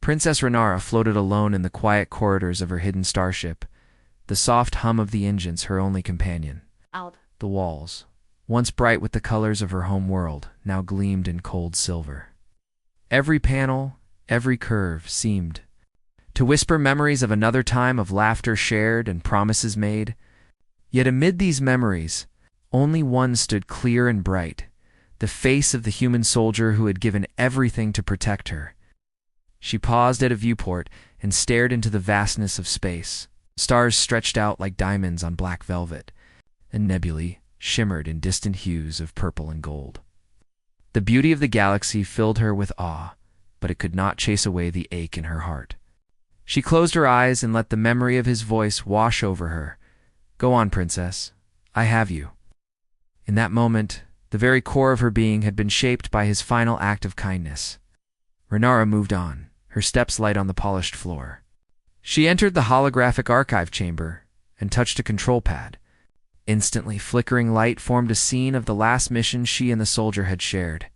Princess Renara floated alone in the quiet corridors of her hidden starship, the soft hum of the engines her only companion. The walls, once bright with the colors of her home world, now gleamed in cold silver. Every panel, every curve seemed to whisper memories of another time of laughter shared and promises made. Yet amid these memories, only one stood clear and bright, the face of the human soldier who had given everything to protect her. She paused at a viewport and stared into the vastness of space. Stars stretched out like diamonds on black velvet, and nebulae shimmered in distant hues of purple and gold. The beauty of the galaxy filled her with awe, but it could not chase away the ache in her heart. She closed her eyes and let the memory of his voice wash over her. "Go on, princess. I have you." In that moment, the very core of her being had been shaped by his final act of kindness. Renara moved on, her steps light on the polished floor. She entered the holographic archive chamber and touched a control pad. Instantly, flickering light formed a scene of the last mission she and the soldier had shared.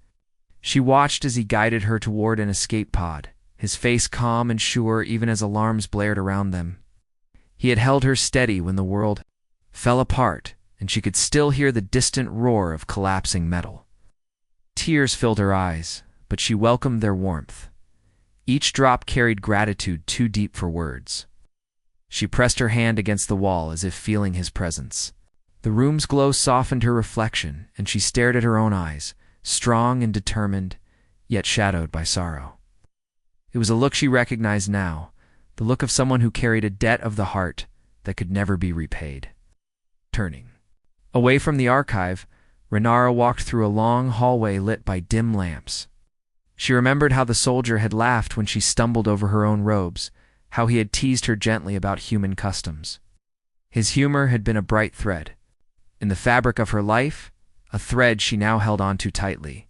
She watched as he guided her toward an escape pod, his face calm and sure even as alarms blared around them. He had held her steady when the world fell apart, and she could still hear the distant roar of collapsing metal. Tears filled her eyes, but she welcomed their warmth. Each drop carried gratitude too deep for words. She pressed her hand against the wall as if feeling his presence. The room's glow softened her reflection, and she stared at her own eyes, strong and determined, yet shadowed by sorrow. It was a look she recognized now, the look of someone who carried a debt of the heart that could never be repaid. Turning away from the archive, Renara walked through a long hallway lit by dim lamps. She remembered how the soldier had laughed when she stumbled over her own robes, how he had teased her gently about human customs. His humor had been a bright thread in the fabric of her life, a thread she now held on too tightly.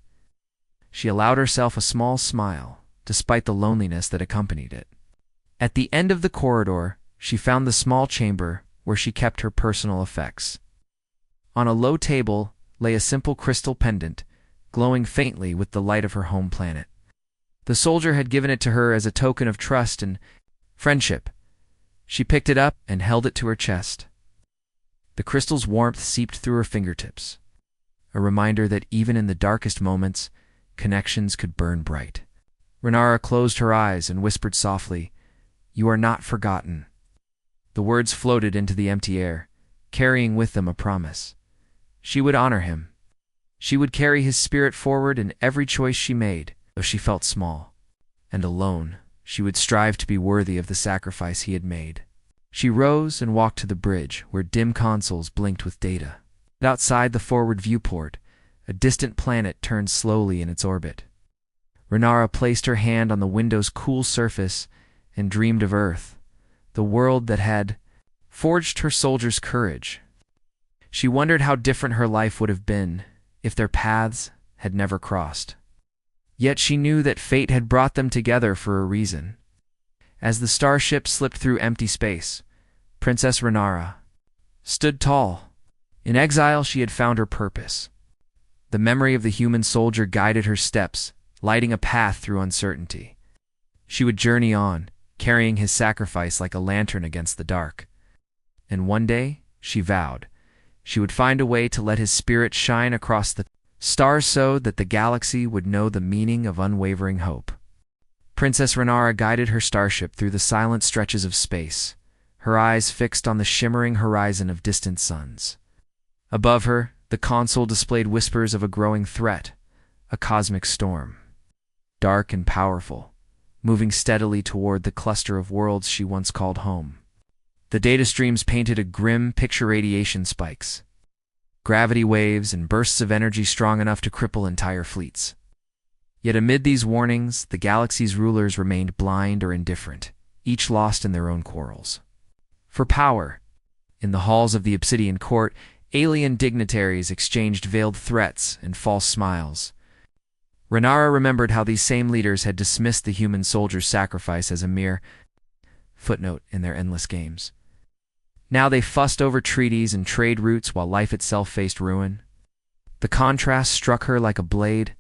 She allowed herself a small smile, despite the loneliness that accompanied it. At the end of the corridor, she found the small chamber where she kept her personal effects. On a low table lay a simple crystal pendant, glowing faintly with the light of her home planet. The soldier had given it to her as a token of trust and friendship. She picked it up and held it to her chest. The crystal's warmth seeped through her fingertips, a reminder that even in the darkest moments, connections could burn bright. Renara closed her eyes and whispered softly, "You are not forgotten." The words floated into the empty air, carrying with them a promise. She would honor him. She would carry his spirit forward in every choice she made, though she felt small and alone. She would strive to be worthy of the sacrifice he had made. She rose and walked to the bridge, where dim consoles blinked with data. Outside the forward viewport, a distant planet turned slowly in its orbit. Renara placed her hand on the window's cool surface and dreamed of Earth, the world that had forged her soldiers' courage. She wondered how different her life would have been if their paths had never crossed. Yet she knew that fate had brought them together for a reason. As the starship slipped through empty space, Princess Renara stood tall. In exile, she had found her purpose. The memory of the human soldier guided her steps, lighting a path through uncertainty. She would journey on, carrying his sacrifice like a lantern against the dark. And one day, she vowed, she would find a way to let his spirit shine across the stars so that the galaxy would know the meaning of unwavering hope. Princess Renara guided her starship through the silent stretches of space, her eyes fixed on the shimmering horizon of distant suns. Above her, the console displayed whispers of a growing threat, a cosmic storm. Dark and powerful, moving steadily toward the cluster of worlds she once called home. The data streams painted a grim picture: radiation spikes, gravity waves, and bursts of energy strong enough to cripple entire fleets. Yet amid these warnings, the galaxy's rulers remained blind or indifferent, each lost in their own quarrels. For power, in the halls of the Obsidian Court, alien dignitaries exchanged veiled threats and false smiles. Renara remembered how these same leaders had dismissed the human soldier's sacrifice as a mere footnote in their endless games. Now they fussed over treaties and trade routes while life itself faced ruin. The contrast struck her like a blade.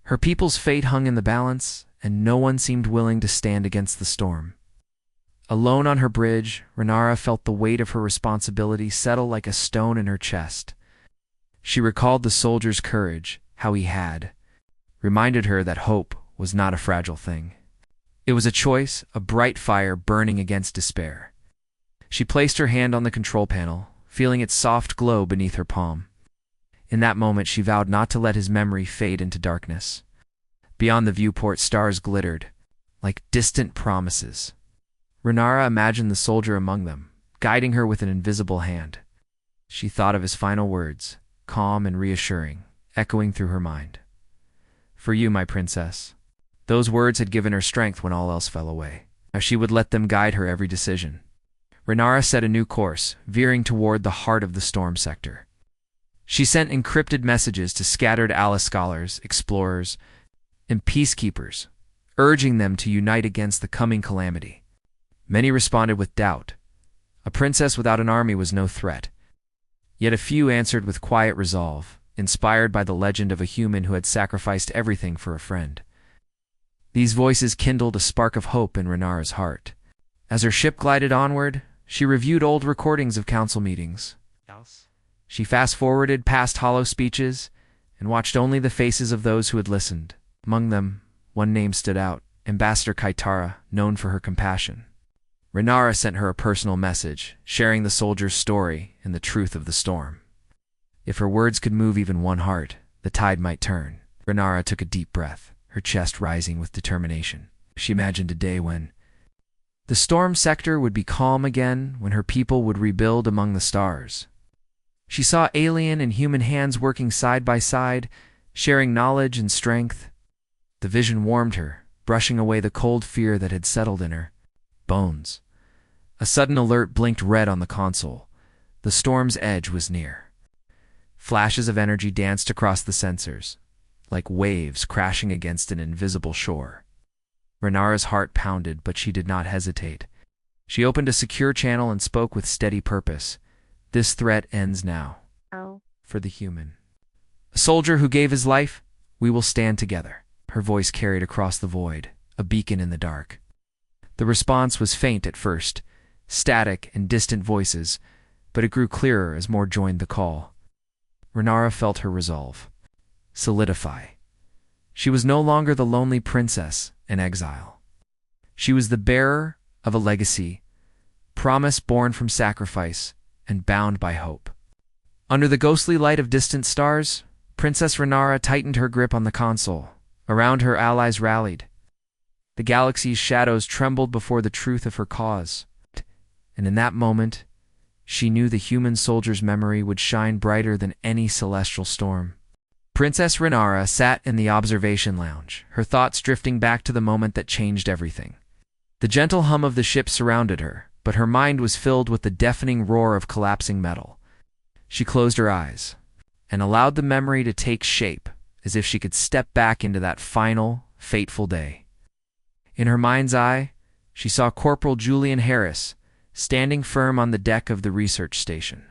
Her people's fate hung in the balance, and no one seemed willing to stand against the storm. Alone on her bridge, Renara felt the weight of her responsibility settle like a stone in her chest. She recalled the soldier's courage, how he had reminded her that hope was not a fragile thing. It was a choice, a bright fire burning against despair. She placed her hand on the control panel, feeling its soft glow beneath her palm. In that moment, she vowed not to let his memory fade into darkness. Beyond the viewport, stars glittered, like distant promises. Renara imagined the soldier among them, guiding her with an invisible hand. She thought of his final words, calm and reassuring, echoing through her mind. "For you, my princess." Those words had given her strength when all else fell away. Now she would let them guide her every decision. Renara set a new course, veering toward the heart of the storm sector. She sent encrypted messages to scattered Alice scholars, explorers, and peacekeepers, urging them to unite against the coming calamity. Many responded with doubt. A princess without an army was no threat. Yet a few answered with quiet resolve, inspired by the legend of a human who had sacrificed everything for a friend. These voices kindled a spark of hope in Renara's heart. As her ship glided onward, she reviewed old recordings of council meetings. She fast-forwarded past hollow speeches and watched only the faces of those who had listened. Among them, one name stood out, Ambassador Kaitara, known for her compassion. Renara sent her a personal message, sharing the soldier's story and the truth of the storm. If her words could move even one heart, the tide might turn. Renara took a deep breath, her chest rising with determination. She imagined a day when the storm sector would be calm again, when her people would rebuild among the stars. She saw alien and human hands working side by side, sharing knowledge and strength. The vision warmed her, brushing away the cold fear that had settled in her bones. A sudden alert blinked red on the console. The storm's edge was near. Flashes of energy danced across the sensors, like waves crashing against an invisible shore. Renara's heart pounded, but she did not hesitate. She opened a secure channel and spoke with steady purpose. "This threat ends now. For the human. A soldier who gave his life, we will stand together." Her voice carried across the void, a beacon in the dark. The response was faint at first, static and distant voices, but it grew clearer as more joined the call. Renara felt her resolve solidify. She was no longer the lonely princess in exile. She was the bearer of a legacy, promise born from sacrifice and bound by hope. Under the ghostly light of distant stars, Princess Renara tightened her grip on the console. Around her, allies rallied. The galaxy's shadows trembled before the truth of her cause. And in that moment, she knew the human soldier's memory would shine brighter than any celestial storm. Princess Renara sat in the observation lounge, her thoughts drifting back to the moment that changed everything. The gentle hum of the ship surrounded her, but her mind was filled with the deafening roar of collapsing metal. She closed her eyes and allowed the memory to take shape, as if she could step back into that final, fateful day. In her mind's eye, she saw Corporal Julian Harris standing firm on the deck of the research station.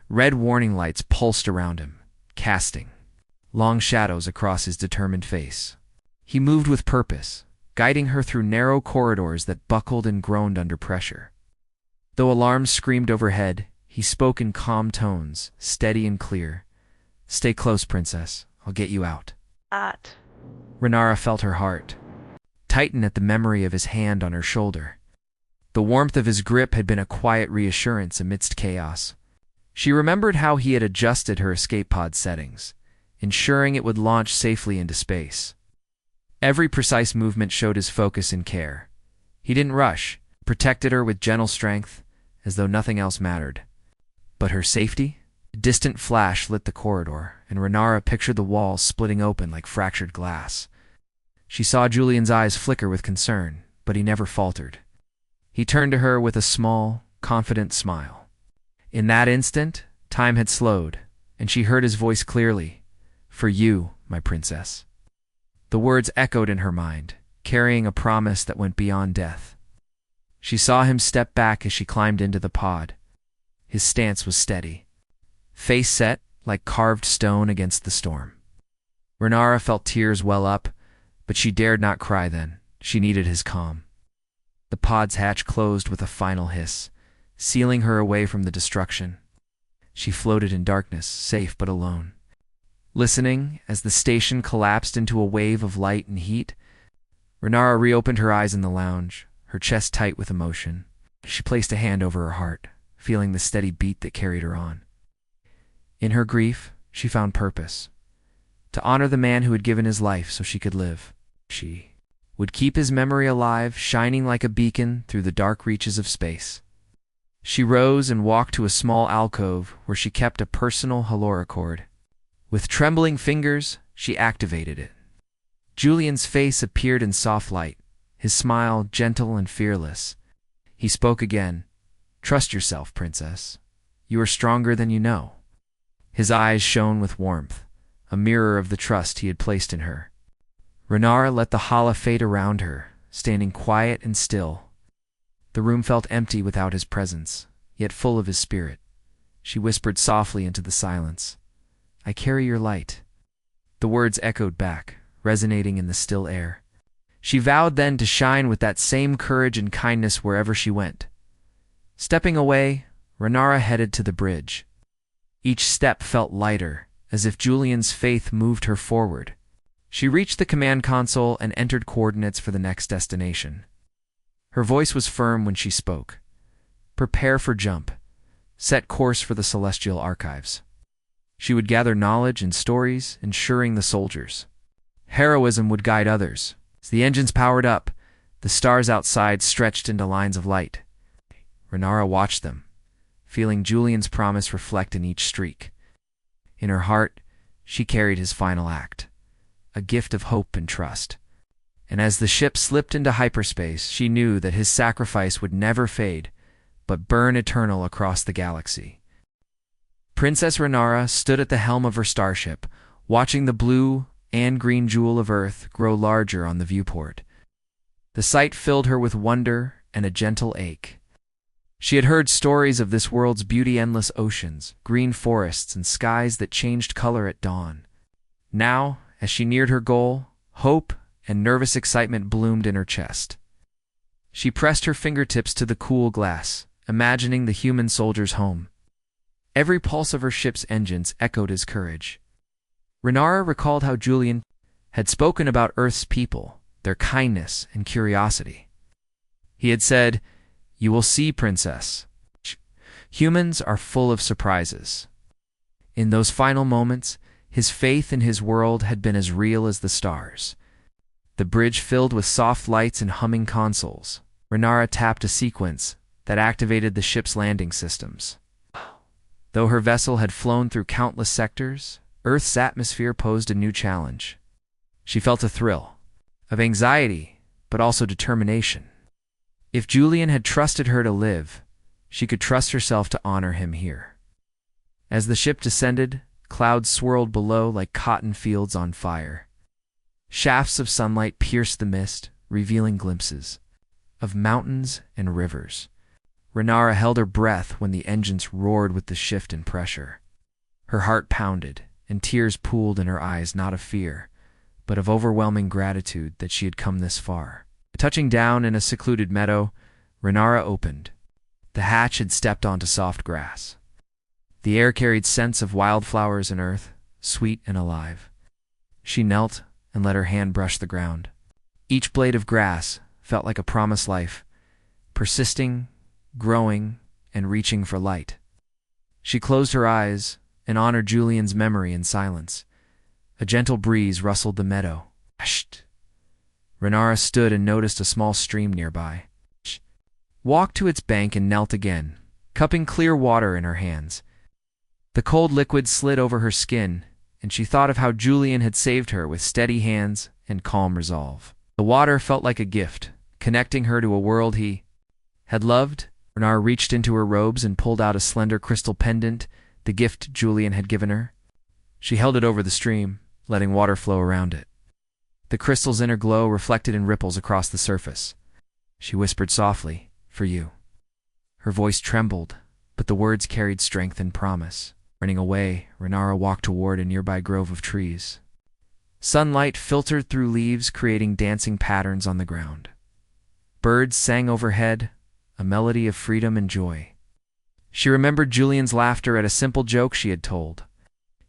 Red warning lights pulsed around him, casting long shadows across his determined face. He moved with purpose, guiding her through narrow corridors that buckled and groaned under pressure. Though alarms screamed overhead, he spoke in calm tones, steady and clear. "Stay close, princess. I'll get you out." Renara felt her heart tighten at the memory of his hand on her shoulder. The warmth of his grip had been a quiet reassurance amidst chaos. She remembered how he had adjusted her escape pod settings, ensuring it would launch safely into space. Every precise movement showed his focus and care. He didn't rush, protected her with gentle strength, as though nothing else mattered. But her safety? A distant flash lit the corridor, and Renara pictured the walls splitting open like fractured glass. She saw Julian's eyes flicker with concern, but he never faltered. He turned to her with a small, confident smile. In that instant, time had slowed, and she heard his voice clearly. "For you, my princess." The words echoed in her mind, carrying a promise that went beyond death. She saw him step back as she climbed into the pod. His stance was steady, face set like carved stone against the storm. Renara felt tears well up, But she dared not cry then. She needed his calm. The pod's hatch closed with a final hiss, sealing her away from the destruction. She floated in darkness, safe but alone. Listening, as the station collapsed into a wave of light and heat, Renara reopened her eyes in the lounge, her chest tight with emotion. She placed a hand over her heart, feeling the steady beat that carried her on. In her grief, she found purpose. To honor the man who had given his life so she could live. She would keep his memory alive, shining like a beacon through the dark reaches of space. She rose and walked to a small alcove where she kept a personal halora cord. With trembling fingers, she activated it. Julian's face appeared in soft light, his smile gentle and fearless. He spoke again. "Trust yourself, princess. You are stronger than you know." His eyes shone with warmth, a mirror of the trust he had placed in her. Renara let the hala fade around her, standing quiet and still. The room felt empty without his presence, yet full of his spirit. She whispered softly into the silence, "I carry your light." The words echoed back, resonating in the still air. She vowed then to shine with that same courage and kindness wherever she went. Stepping away, Renara headed to the bridge. Each step felt lighter, as if Julian's faith moved her forward. She reached the command console and entered coordinates for the next destination. Her voice was firm when she spoke. Prepare for jump. Set course for the Celestial Archives. She would gather knowledge and stories, ensuring the soldiers. Heroism would guide others. As the engines powered up, the stars outside stretched into lines of light. Renara watched them, feeling Julian's promise reflect in each streak. In her heart, she carried his final act, a gift of hope and trust. And as the ship slipped into hyperspace, she knew that his sacrifice would never fade, but burn eternal across the galaxy. Princess Renara stood at the helm of her starship, watching the blue and green jewel of Earth grow larger on the viewport. The sight filled her with wonder and a gentle ache. She had heard stories of this world's beauty, endless oceans, green forests, and skies that changed color at dawn. Now, as she neared her goal, hope and nervous excitement bloomed in her chest. She pressed her fingertips to the cool glass, imagining the human soldier's home. Every pulse of her ship's engines echoed his courage. Renara recalled how Julian had spoken about Earth's people, their kindness and curiosity. He had said, "You will see, princess. Humans are full of surprises." In those final moments, his faith in his world had been as real as the stars. The bridge filled with soft lights and humming consoles. Renara tapped a sequence that activated the ship's landing systems. Though her vessel had flown through countless sectors, Earth's atmosphere posed a new challenge. She felt a thrill of anxiety, but also determination. If Julian had trusted her to live, she could trust herself to honor him here. As the ship descended, clouds swirled below like cotton fields on fire. Shafts of sunlight pierced the mist, revealing glimpses of mountains and rivers. Renara held her breath when the engines roared with the shift in pressure. Her heart pounded, and tears pooled in her eyes, not of fear, but of overwhelming gratitude that she had come this far. Touching down in a secluded meadow, Renara opened. The hatch had stepped onto soft grass. The air carried scents of wildflowers and earth, sweet and alive. She knelt and let her hand brush the ground. Each blade of grass felt like a promised life, persisting, growing, and reaching for light. She closed her eyes and honored Julian's memory in silence. A gentle breeze rustled the meadow. Hushed. Renara stood and noticed a small stream nearby. She walked to its bank and knelt again, cupping clear water in her hands. The cold liquid slid over her skin, and she thought of how Julian had saved her with steady hands and calm resolve. The water felt like a gift, connecting her to a world he had loved. Renara reached into her robes and pulled out a slender crystal pendant, the gift Julian had given her. She held it over the stream, letting water flow around it. The crystal's inner glow reflected in ripples across the surface. She whispered softly, "For you." Her voice trembled, but the words carried strength and promise. Running away, Renara walked toward a nearby grove of trees. Sunlight filtered through leaves, creating dancing patterns on the ground. Birds sang overhead, a melody of freedom and joy. She remembered Julian's laughter at a simple joke she had told.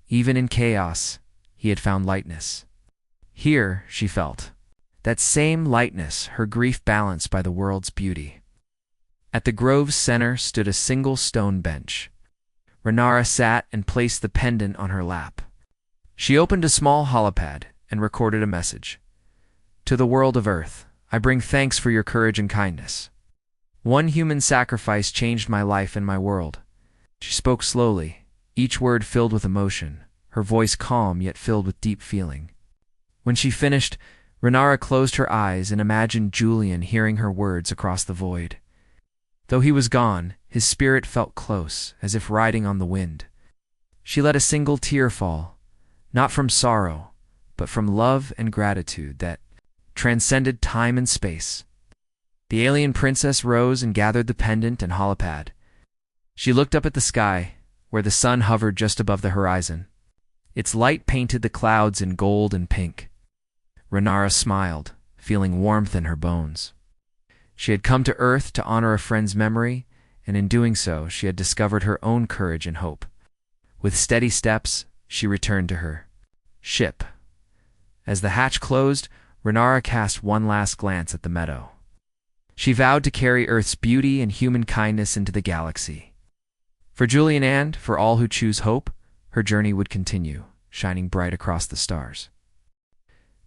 Even in chaos, he had found lightness. Here, she felt, that same lightness, her grief balanced by the world's beauty. At the grove's center stood a single stone bench. Renara sat and placed the pendant on her lap. She opened a small holopad and recorded a message. To the world of Earth, I bring thanks for your courage and kindness. One human sacrifice changed my life and my world. She spoke slowly, each word filled with emotion, her voice calm yet filled with deep feeling. When she finished, Renara closed her eyes and imagined Julian hearing her words across the void. Though he was gone, his spirit felt close, as if riding on the wind. She let a single tear fall, not from sorrow, but from love and gratitude that transcended time and space. The alien princess rose and gathered the pendant and holopad. She looked up at the sky, where the sun hovered just above the horizon. Its light painted the clouds in gold and pink. Renara smiled, feeling warmth in her bones. She had come to Earth to honor a friend's memory, and in doing so, she had discovered her own courage and hope. With steady steps, she returned to her ship. As the hatch closed, Renara cast one last glance at the meadow. She vowed to carry Earth's beauty and human kindness into the galaxy. For Julian and for all who choose hope, her journey would continue, shining bright across the stars.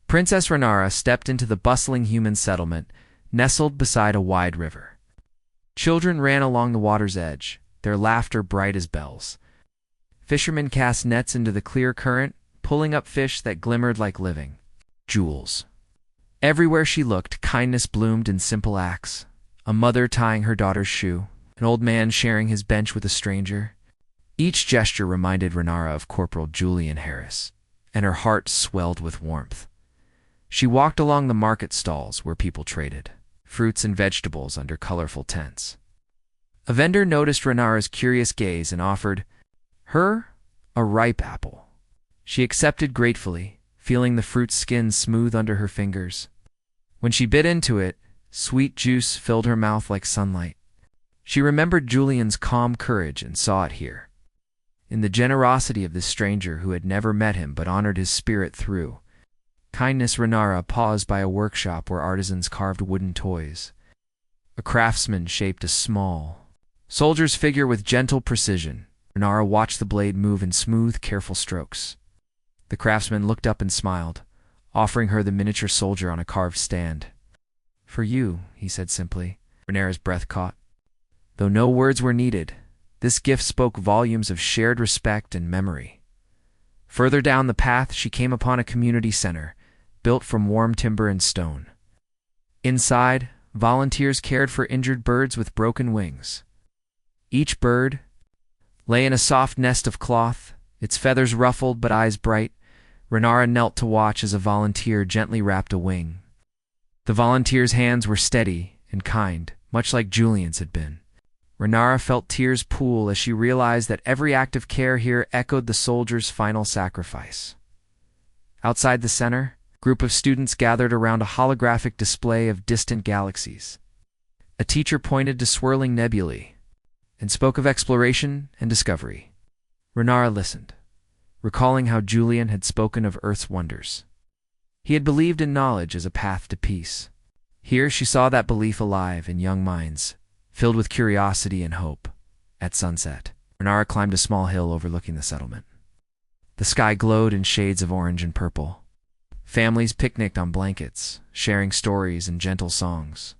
Princess Renara stepped into the bustling human settlement, nestled beside a wide river. Children ran along the water's edge, their laughter bright as bells. Fishermen cast nets into the clear current, pulling up fish that glimmered like living jewels. Everywhere she looked, kindness bloomed in simple acts. A mother tying her daughter's shoe, an old man sharing his bench with a stranger. Each gesture reminded Renara of Corporal Julian Harris, and her heart swelled with warmth. She walked along the market stalls where people traded fruits and vegetables under colorful tents. A vendor noticed Renara's curious gaze and offered her a ripe apple. She accepted gratefully, feeling the fruit's skin smooth under her fingers. When she bit into it, sweet juice filled her mouth like sunlight. She remembered Julian's calm courage and saw it here. In the generosity of this stranger who had never met him but honored his spirit through kindness. Renara paused by a workshop where artisans carved wooden toys. A craftsman shaped a small soldier's figure with gentle precision. Renara watched the blade move in smooth, careful strokes. The craftsman looked up and smiled, offering her the miniature soldier on a carved stand. For you, he said simply. Renara's breath caught. Though no words were needed, this gift spoke volumes of shared respect and memory. Further down the path, she came upon a community center, built from warm timber and stone. Inside, volunteers cared for injured birds with broken wings. Each bird lay in a soft nest of cloth, its feathers ruffled but eyes bright. Renara knelt to watch as a volunteer gently wrapped a wing. The volunteer's hands were steady and kind, much like Julian's had been. Renara felt tears pool as she realized that every act of care here echoed the soldier's final sacrifice. Outside the center, a group of students gathered around a holographic display of distant galaxies. A teacher pointed to swirling nebulae and spoke of exploration and discovery. Renara listened, recalling how Julian had spoken of Earth's wonders. He had believed in knowledge as a path to peace. Here she saw that belief alive in young minds, filled with curiosity and hope. At sunset, Renara climbed a small hill overlooking the settlement. The sky glowed in shades of orange and purple. Families picnicked on blankets, sharing stories and gentle songs.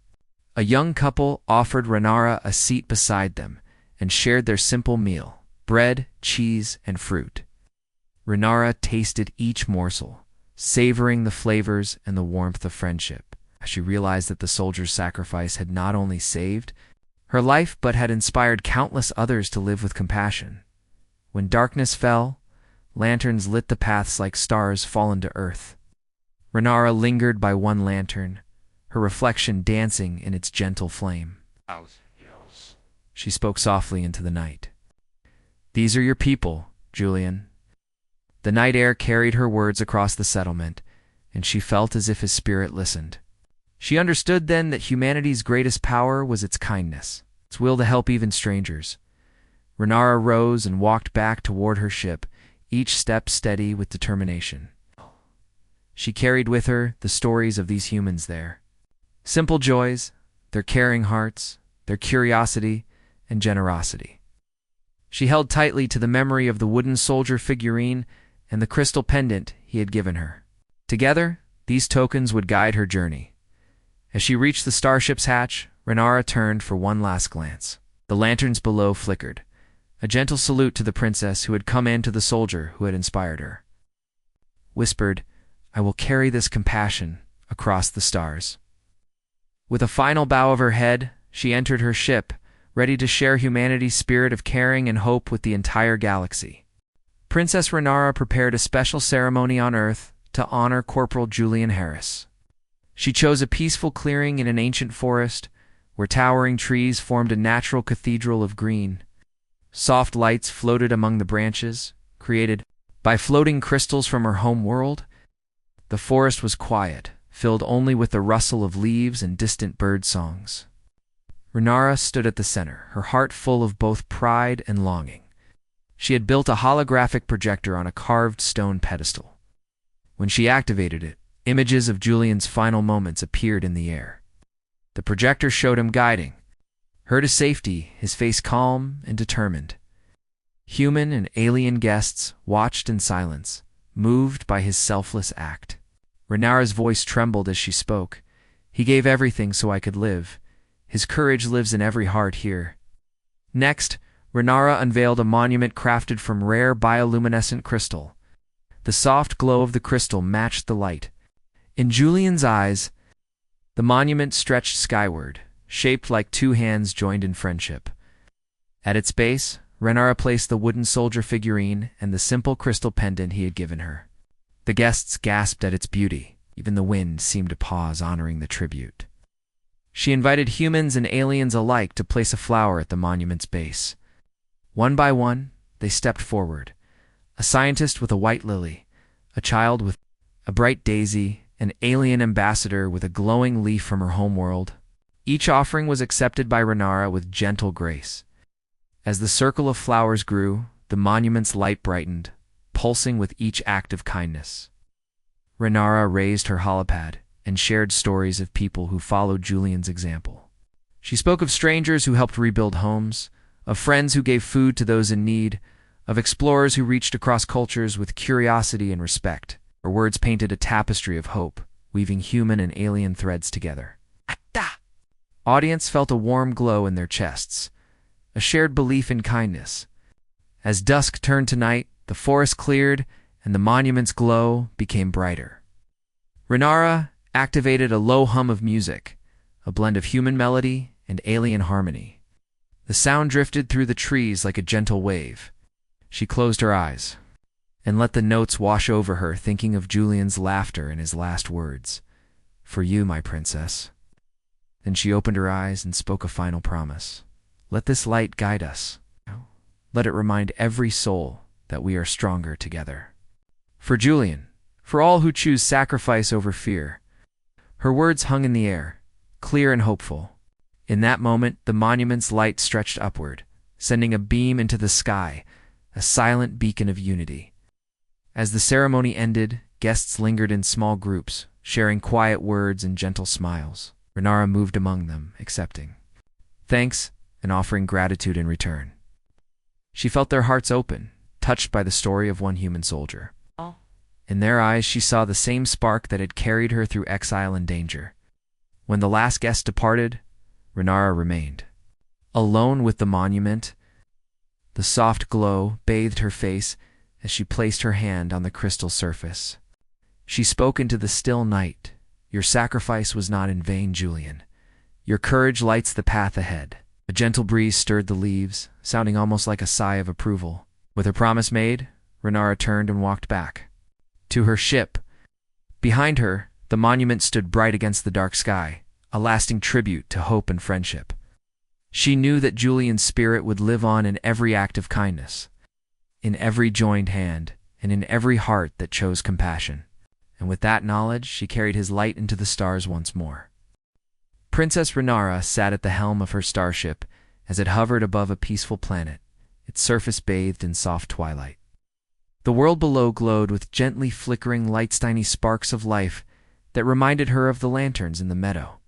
A young couple offered Renara a seat beside them and shared their simple meal, bread, cheese, and fruit. Renara tasted each morsel, savoring the flavors and the warmth of friendship, as she realized that the soldier's sacrifice had not only saved her life but had inspired countless others to live with compassion. When darkness fell, lanterns lit the paths like stars fallen to earth. Renara lingered by one lantern, her reflection dancing in its gentle flame. She spoke softly into the night. These are your people, Julian. The night air carried her words across the settlement, and she felt as if his spirit listened. She understood then that humanity's greatest power was its kindness, its will to help even strangers. Renara rose and walked back toward her ship, each step steady with determination. She carried with her the stories of these humans there. Simple joys, their caring hearts, their curiosity and generosity. She held tightly to the memory of the wooden soldier figurine and the crystal pendant he had given her. Together, these tokens would guide her journey. As she reached the starship's hatch, Renara turned for one last glance. The lanterns below flickered, a gentle salute to the princess who had come in to the soldier who had inspired her. Whispered, "I will carry this compassion across the stars." With a final bow of her head, she entered her ship, ready to share humanity's spirit of caring and hope with the entire galaxy. Princess Renara prepared a special ceremony on Earth to honor Corporal Julian Harris. She chose a peaceful clearing in an ancient forest, where towering trees formed a natural cathedral of green. Soft lights floated among the branches, created by floating crystals from her home world. The forest was quiet, filled only with the rustle of leaves and distant bird songs. Renara stood at the center, her heart full of both pride and longing. She had built a holographic projector on a carved stone pedestal. When she activated it, images of Julian's final moments appeared in the air. The projector showed him guiding her to safety, his face calm and determined. Human and alien guests watched in silence, moved by his selfless act. Renara's voice trembled as she spoke. "He gave everything so I could live. His courage lives in every heart here." Next, Renara unveiled a monument crafted from rare bioluminescent crystal. The soft glow of the crystal matched the light. In Julian's eyes, the monument stretched skyward, shaped like two hands joined in friendship. At its base, Renara placed the wooden soldier figurine and the simple crystal pendant he had given her. The guests gasped at its beauty. Even the wind seemed to pause, honoring the tribute. She invited humans and aliens alike to place a flower at the monument's base. One by one, they stepped forward. A scientist with a white lily, a child with a bright daisy, an alien ambassador with a glowing leaf from her homeworld. Each offering was accepted by Renara with gentle grace. As the circle of flowers grew, the monument's light brightened, pulsing with each act of kindness. Renara raised her holopad and shared stories of people who followed Julian's example. She spoke of strangers who helped rebuild homes, of friends who gave food to those in need, of explorers who reached across cultures with curiosity and respect. Her words painted a tapestry of hope, weaving human and alien threads together. Audience felt a warm glow in their chests, a shared belief in kindness. As dusk turned to night, the forest cleared, and the monument's glow became brighter. Renara activated a low hum of music, a blend of human melody and alien harmony. The sound drifted through the trees like a gentle wave. She closed her eyes and let the notes wash over her, thinking of Julian's laughter and his last words. "For you, my princess." Then she opened her eyes and spoke a final promise. "Let this light guide us. Let it remind every soul that we are stronger together." For Julian, for all who choose sacrifice over fear. Her words hung in the air, clear and hopeful. In that moment, the monument's light stretched upward, sending a beam into the sky, a silent beacon of unity. As the ceremony ended, guests lingered in small groups, sharing quiet words and gentle smiles. Renara moved among them, accepting thanks and offering gratitude in return. She felt their hearts open, touched by the story of one human soldier. In their eyes, she saw the same spark that had carried her through exile and danger. When the last guest departed, Renara remained. Alone with the monument, the soft glow bathed her face as she placed her hand on the crystal surface. She spoke into the still night. "Your sacrifice was not in vain, Julian. Your courage lights the path ahead." A gentle breeze stirred the leaves, sounding almost like a sigh of approval. With her promise made, Renara turned and walked back to her ship. Behind her, the monument stood bright against the dark sky, a lasting tribute to hope and friendship. She knew that Julian's spirit would live on in every act of kindness, in every joined hand, and in every heart that chose compassion. And with that knowledge, she carried his light into the stars once more. Princess Renara sat at the helm of her starship as it hovered above a peaceful planet, its surface bathed in soft twilight. The world below glowed with gently flickering tiny sparks of life that reminded her of the lanterns in the meadow.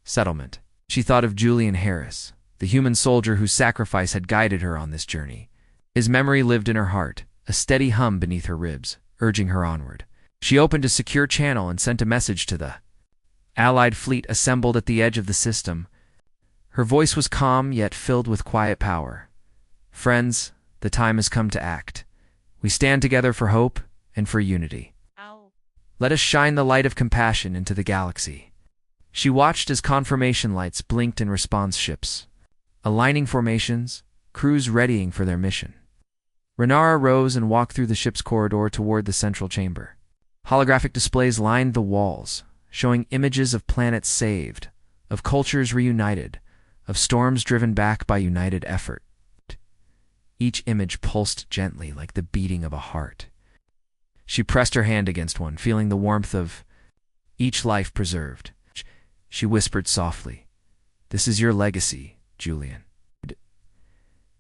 Settlement. She thought of Julian Harris, the human soldier whose sacrifice had guided her on this journey. His memory lived in her heart, a steady hum beneath her ribs, urging her onward. She opened a secure channel and sent a message to the Allied fleet assembled at the edge of the system. Her voice was calm yet filled with quiet power. Friends, the time has come to act. We stand together for hope and for unity. Let us shine the light of compassion into the galaxy. She watched as confirmation lights blinked in response ships, aligning formations, crews readying for their mission. Renara rose and walked through the ship's corridor toward the central chamber. Holographic displays lined the walls, showing images of planets saved, of cultures reunited, of storms driven back by united effort. Each image pulsed gently like the beating of a heart. She pressed her hand against one, feeling the warmth of each life preserved. She whispered softly, "This is your legacy, Julian."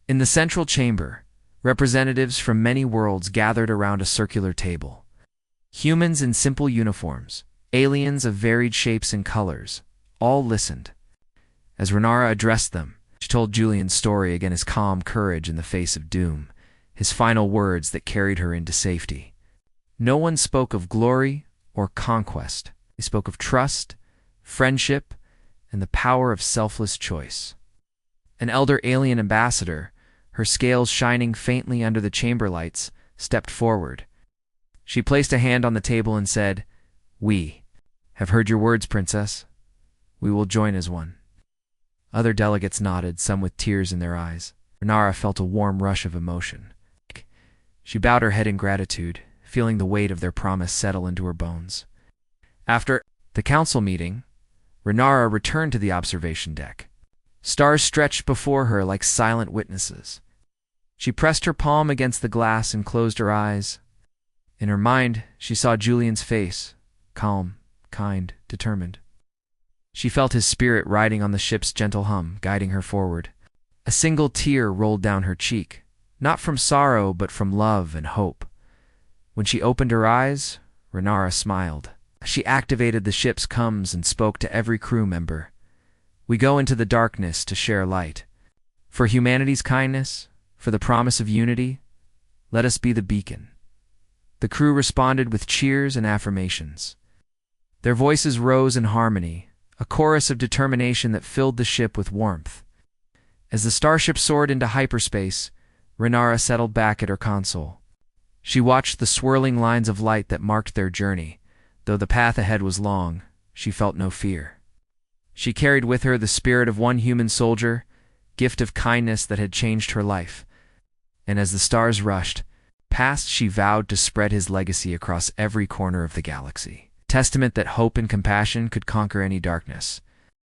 In the central chamber, representatives from many worlds gathered around a circular table. Humans in simple uniforms, aliens of varied shapes and colors, all listened. As Renara addressed them, she told Julian's story again, his calm courage in the face of doom, his final words that carried her into safety. No one spoke of glory or conquest. They spoke of trust, friendship, and the power of selfless choice. An elder alien ambassador, her scales shining faintly under the chamber lights, stepped forward. She placed a hand on the table and said, "We have heard your words, Princess. We will join as one." Other delegates nodded, some with tears in their eyes. Renara felt a warm rush of emotion. She bowed her head in gratitude, feeling the weight of their promise settle into her bones. After the council meeting, Renara returned to the observation deck. Stars stretched before her like silent witnesses. She pressed her palm against the glass and closed her eyes. In her mind, she saw Julian's face, calm, kind, determined. She felt his spirit riding on the ship's gentle hum, guiding her forward. A single tear rolled down her cheek, not from sorrow but from love and hope. When she opened her eyes, Renara smiled. She activated the ship's comms and spoke to every crew member. "We go into the darkness to share light. For humanity's kindness, for the promise of unity, let us be the beacon." The crew responded with cheers and affirmations. Their voices rose in harmony, a chorus of determination that filled the ship with warmth. As the starship soared into hyperspace, Renara settled back at her console. She watched the swirling lines of light that marked their journey. Though the path ahead was long, she felt no fear. She carried with her the spirit of one human soldier, gift of kindness that had changed her life. And as the stars rushed past, she vowed to spread his legacy across every corner of the galaxy. Testament that hope and compassion could conquer any darkness.